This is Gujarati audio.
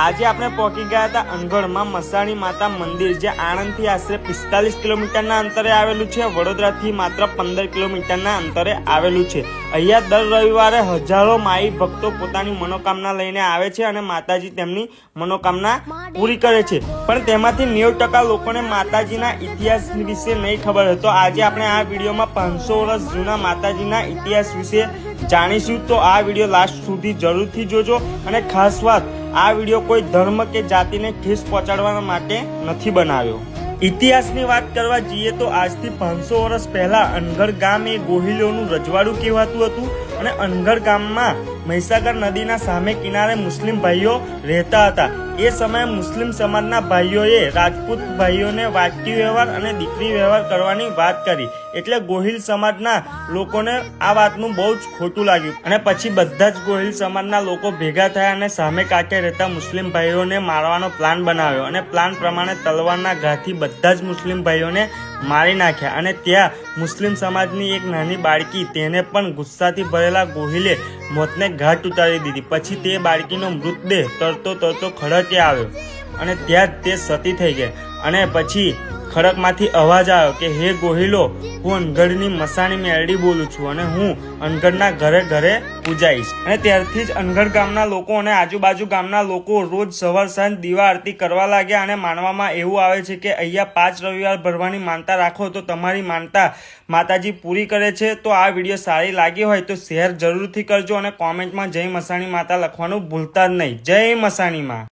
આજે આપણે પહોંચી ગયા હતા અનગઢમાં મસાણી માતા મંદિર, જે આણંદથી આશરે 45 કિલોમીટરના અંતરે આવેલું છે, વડોદરાથી માત્ર 15 કિલોમીટરના અંતરે આવેલું છે। અહીંયા દર રવિવારે હજારો માઈ ભક્તો પોતાની મનોકામના લઈને આવે છે અને માતાજી તેમની મનોકામના પૂરી કરે છે। પણ તેમાંથી 90% લોકોને માતાજીના ઇતિહાસ વિશે નહીં ખબર હોય। તો આજે આપણે આ વિડીયોમાં 500 વર્ષ જૂના માતાજીના ઇતિહાસ વિશે જાણીશું। તો આ વિડીયો લાસ્ટ સુધી જરૂરથી જોજો। અને ખાસ વાત, આ વિડીયો કોઈ ધર્મ કે જાતિને ઠેસ પહોંચાડવા માટે નથી બનાવ્યો। ઇતિહાસની વાત કરવા જઈએ તો આજથી 500 વર્ષ પહેલા અનગઢ ગામ એ ગોહિલોનું રજવાડું કહેવાતું હતું અને અનગઢ ગામમાં મહીસાગર નદીના સામે કિનારે મુસ્લિમ ભાઈઓ રહેતા હતા। એ સમયે મુસ્લિમ સમાજના ભાઈઓએ રાજપૂત ભાઈઓને વાટકી વ્યવહાર અને દીકરી વ્યવહાર કરવાની વાત કરી, એટલે ગોહિલ સમાજના લોકોને આ વાતનું બહુ જ ખોટું લાગ્યું અને પછી બધા જ ગોહિલ સમાજના લોકો ભેગા થયા અને સામે કાંઠે રહેતા મુસ્લિમ ભાઈઓને મારવાનો પ્લાન બનાવ્યો અને પ્લાન પ્રમાણે તલવારના ઘાથી બધા જ મુસ્લિમ ભાઈઓને મારી નાખ્યા। અને ત્યાં મુસ્લિમ સમાજની એક નાની બાળકી, તેને પણ ગુસ્સાથી ભરેલા ગોહિલે મોતને ઘાટ ઉતારી દીધી। પછી તે બાળકીનો મૃતદેહ તરતો તરતો ખડકે આવ્યો અને ત્યાં જ તે સતી થઈ ગઈ। અને પછી ખડકમાંથી અવાજ આવ્યો કે હે ગોહિલો, હું અનગઢની મસાણી મેરડી બોલું છું અને હું અનગઢના ઘરે ઘરે પૂજાઈશ। અને ત્યારથી જ અનગઢ ગામના લોકો અને આજુબાજુ ગામના લોકો રોજ સવાર સાંજ દીવા આરતી કરવા લાગ્યા અને માનવામાં એવું આવે છે કે અહીંયા 5 રવિવાર ભરવાની માનતા રાખો તો તમારી માનતા માતાજી પૂરી કરે છે। તો આ વિડીયો સારી લાગી હોય તો શેર જરૂરથી કરજો અને કોમેન્ટમાં જય મસાણી માતા લખવાનું ભૂલતા જ નહીં। જય મસાણી માં।